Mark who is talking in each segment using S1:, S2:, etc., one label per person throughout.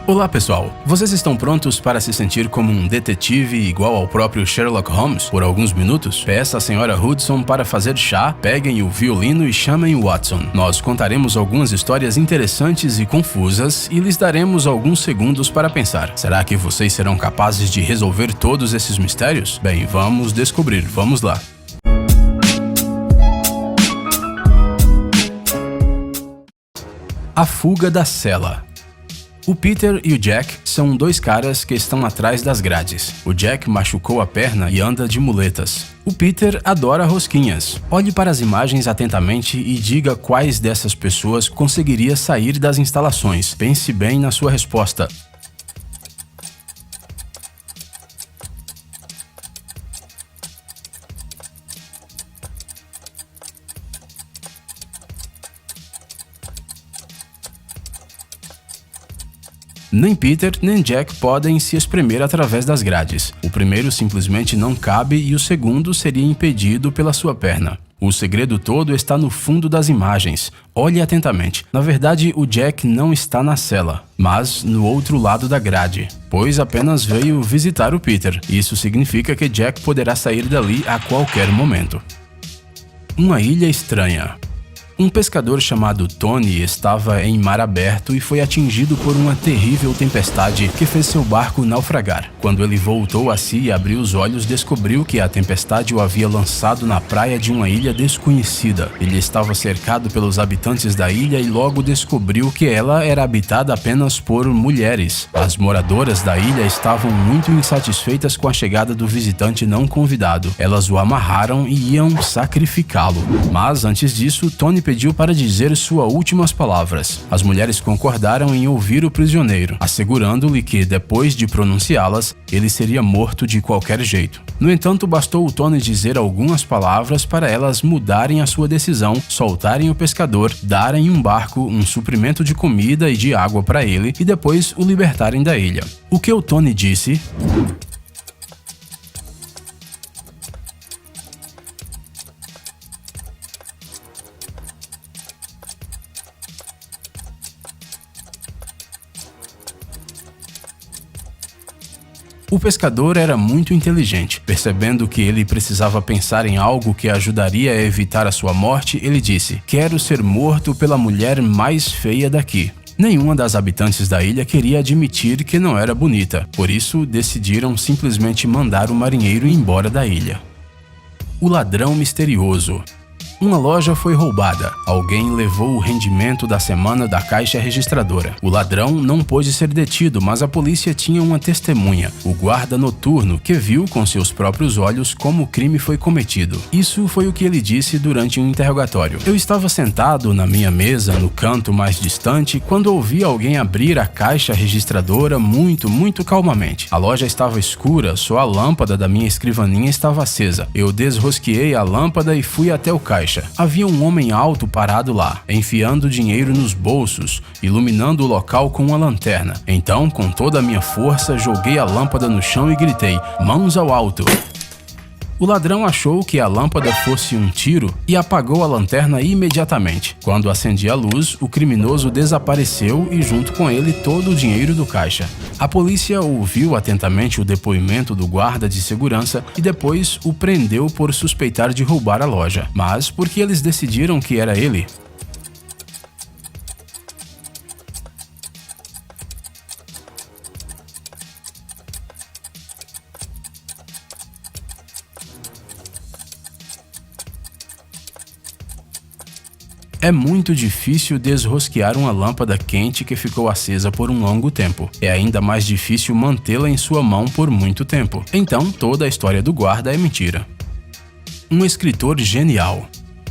S1: Olá pessoal, vocês estão prontos para se sentir como um detetive igual ao próprio Sherlock Holmes por alguns minutos? Peça a senhora Hudson para fazer chá, peguem o violino e chamem o Watson. Nós contaremos algumas histórias interessantes e confusas e lhes daremos alguns segundos para pensar. Será que vocês serão capazes de resolver todos esses mistérios? Bem, vamos descobrir, vamos lá. A fuga da cela. O Peter e o Jack são dois caras que estão atrás das grades. O Jack machucou a perna e anda de muletas. O Peter adora rosquinhas. Olhe para as imagens atentamente e diga quais dessas pessoas conseguiria sair das instalações. Pense bem na sua resposta. Nem Peter nem Jack podem se espremer através das grades. O primeiro simplesmente não cabe e o segundo seria impedido pela sua perna. O segredo todo está no fundo das imagens. Olhe atentamente. Na verdade, o Jack não está na cela, mas no outro lado da grade, pois apenas veio visitar o Peter. Isso significa que Jack poderá sair dali a qualquer momento. Uma ilha estranha. Um pescador chamado Tony estava em mar aberto e foi atingido por uma terrível tempestade que fez seu barco naufragar. Quando ele voltou a si e abriu os olhos, descobriu que a tempestade o havia lançado na praia de uma ilha desconhecida. Ele estava cercado pelos habitantes da ilha e logo descobriu que ela era habitada apenas por mulheres. As moradoras da ilha estavam muito insatisfeitas com a chegada do visitante não convidado. Elas o amarraram e iam sacrificá-lo. Mas antes disso, Tony pediu para dizer suas últimas palavras. As mulheres concordaram em ouvir o prisioneiro, assegurando-lhe que, depois de pronunciá-las, ele seria morto de qualquer jeito. No entanto, bastou o Tony dizer algumas palavras para elas mudarem a sua decisão, soltarem o pescador, darem um barco, um suprimento de comida e de água para ele e depois o libertarem da ilha. O que o Tony disse? O pescador era muito inteligente. Percebendo que ele precisava pensar em algo que ajudaria a evitar a sua morte, ele disse: "Quero ser morto pela mulher mais feia daqui." Nenhuma das habitantes da ilha queria admitir que não era bonita, por isso decidiram simplesmente mandar o marinheiro embora da ilha. O ladrão misterioso. Uma loja foi roubada. Alguém levou o rendimento da semana da caixa registradora. O ladrão não pôde ser detido, mas a polícia tinha uma testemunha, o guarda noturno, que viu com seus próprios olhos como o crime foi cometido. Isso foi o que ele disse durante um interrogatório. "Eu estava sentado na minha mesa, no canto mais distante, quando ouvi alguém abrir a caixa registradora muito calmamente. A loja estava escura, só a lâmpada da minha escrivaninha estava acesa. Eu desrosqueei a lâmpada e fui até o caixa. Havia um homem alto parado lá, enfiando dinheiro nos bolsos, iluminando o local com uma lanterna. Então, com toda a minha força, joguei a lâmpada no chão e gritei: 'Mãos ao alto!' O ladrão achou que a lâmpada fosse um tiro e apagou a lanterna imediatamente. Quando acendi a luz, o criminoso desapareceu e junto com ele todo o dinheiro do caixa. A polícia ouviu atentamente o depoimento do guarda de segurança e depois o prendeu por suspeitar de roubar a loja. Mas por que eles decidiram que era ele? É muito difícil desrosquear uma lâmpada quente que ficou acesa por um longo tempo. É ainda mais difícil mantê-la em sua mão por muito tempo. Então, toda a história do guarda é mentira. Um escritor genial.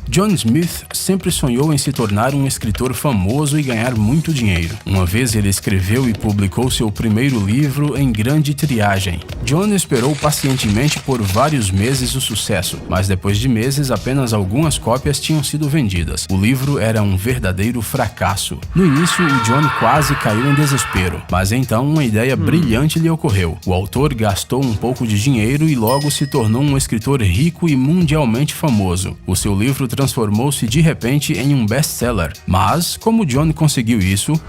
S1: John Smith sempre sonhou em se tornar um escritor famoso e ganhar muito dinheiro. Uma vez ele escreveu e publicou seu primeiro livro em grande tiragem. John esperou pacientemente por vários meses o sucesso, mas depois de meses apenas algumas cópias tinham sido vendidas. O livro era um verdadeiro fracasso. No início, o John quase caiu em desespero, mas então uma ideia brilhante lhe ocorreu. O autor gastou um pouco de dinheiro e logo se tornou um escritor rico e mundialmente famoso. O seu livro transformou-se de repente em um best-seller. Mas como John conseguiu isso?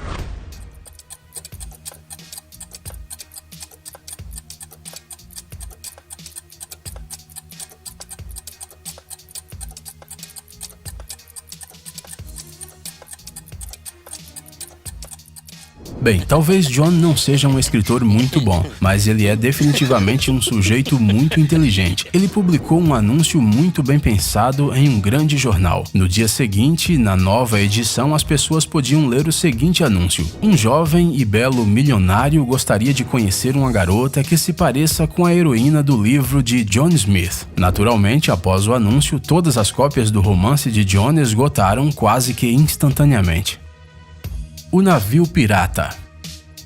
S1: Bem, talvez John não seja um escritor muito bom, mas ele é definitivamente um sujeito muito inteligente. Ele publicou um anúncio muito bem pensado em um grande jornal. No dia seguinte, na nova edição, as pessoas podiam ler o seguinte anúncio: um jovem e belo milionário gostaria de conhecer uma garota que se pareça com a heroína do livro de John Smith. Naturalmente, após o anúncio, todas as cópias do romance de John esgotaram quase que instantaneamente. O navio pirata.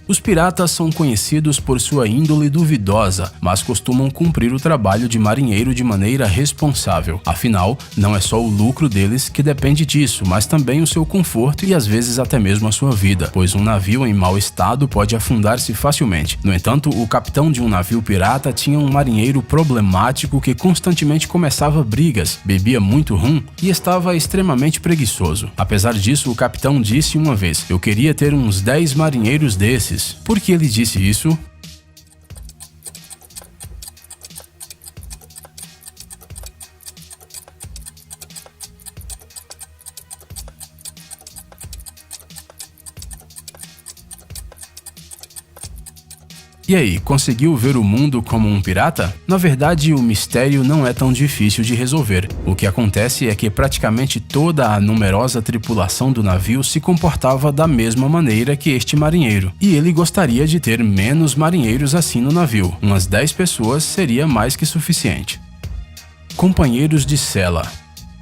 S1: Os piratas são conhecidos por sua índole duvidosa, mas costumam cumprir o trabalho de marinheiro de maneira responsável. Afinal, não é só o lucro deles que depende disso, mas também o seu conforto e às vezes até mesmo a sua vida, pois um navio em mau estado pode afundar-se facilmente. No entanto, o capitão de um navio pirata tinha um marinheiro problemático que constantemente começava brigas, bebia muito rum e estava extremamente preguiçoso. Apesar disso, o capitão disse uma vez: "Eu queria ter uns 10 marinheiros desses." Por que ele disse isso? E aí, conseguiu ver o mundo como um pirata? Na verdade, o mistério não é tão difícil de resolver. O que acontece é que praticamente toda a numerosa tripulação do navio se comportava da mesma maneira que este marinheiro, e ele gostaria de ter menos marinheiros assim no navio. Umas 10 pessoas seria mais que suficiente. Companheiros de cela.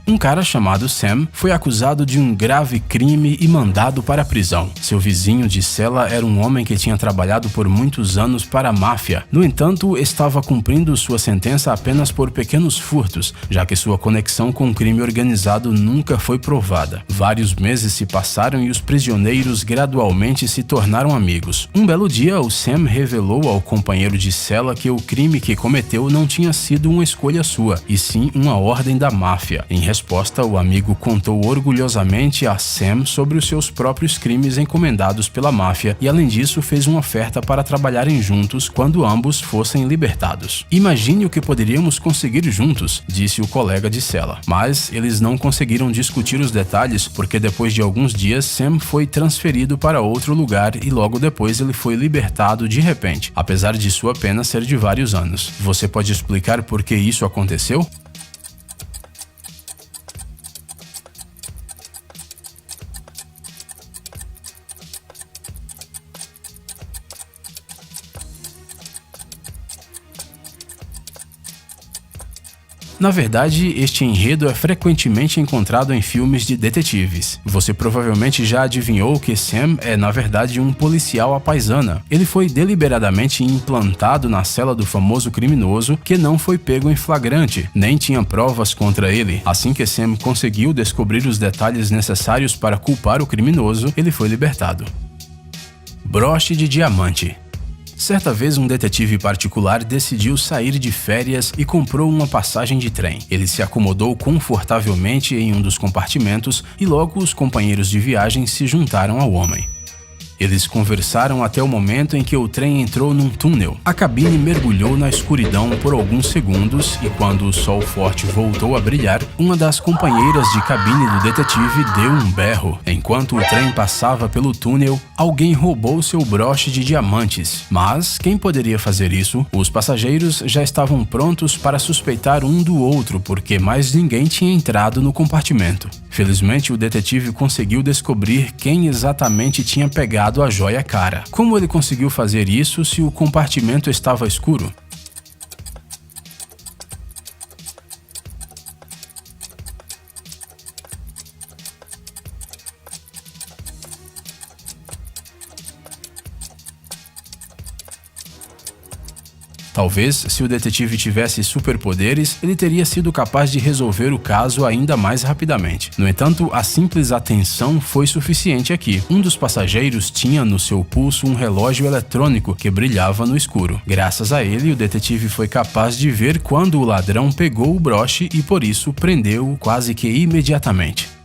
S1: Um cara chamado Sam foi acusado de um grave crime e mandado para a prisão. Seu vizinho de cela era um homem que tinha trabalhado por muitos anos para a máfia. No entanto, estava cumprindo sua sentença apenas por pequenos furtos, já que sua conexão com o crime organizado nunca foi provada. Vários meses se passaram e os prisioneiros gradualmente se tornaram amigos. Um belo dia, o Sam revelou ao companheiro de cela que o crime que cometeu não tinha sido uma escolha sua, e sim uma ordem da máfia. Em resposta, o amigo contou orgulhosamente a Sam sobre os seus próprios crimes encomendados pela máfia e, além disso, fez uma oferta para trabalharem juntos quando ambos fossem libertados. "Imagine o que poderíamos conseguir juntos", disse o colega de cela. Mas eles não conseguiram discutir os detalhes porque depois de alguns dias Sam foi transferido para outro lugar e logo depois ele foi libertado de repente, apesar de sua pena ser de vários anos. Você pode explicar por que isso aconteceu? Na verdade, este enredo é frequentemente encontrado em filmes de detetives. Você provavelmente já adivinhou que Sam é, na verdade, um policial à paisana. Ele foi deliberadamente implantado na cela do famoso criminoso que não foi pego em flagrante, nem tinha provas contra ele. Assim que Sam conseguiu descobrir os detalhes necessários para culpar o criminoso, ele foi libertado. Broche de diamante. Certa vez, um detetive particular decidiu sair de férias e comprou uma passagem de trem. Ele se acomodou confortavelmente em um dos compartimentos e logo os companheiros de viagem se juntaram ao homem. Eles conversaram até o momento em que o trem entrou num túnel. A cabine mergulhou na escuridão por alguns segundos e quando o sol forte voltou a brilhar, uma das companheiras de cabine do detetive deu um berro. Enquanto o trem passava pelo túnel, alguém roubou seu broche de diamantes. Mas quem poderia fazer isso? Os passageiros já estavam prontos para suspeitar um do outro porque mais ninguém tinha entrado no compartimento. Felizmente, o detetive conseguiu descobrir quem exatamente tinha pegado a joia cara. Como ele conseguiu fazer isso se o compartimento estava escuro? Talvez, se o detetive tivesse superpoderes, ele teria sido capaz de resolver o caso ainda mais rapidamente. No entanto, a simples atenção foi suficiente aqui. Um dos passageiros tinha no seu pulso um relógio eletrônico que brilhava no escuro. Graças a ele, o detetive foi capaz de ver quando o ladrão pegou o broche e, por isso, prendeu-o quase que imediatamente.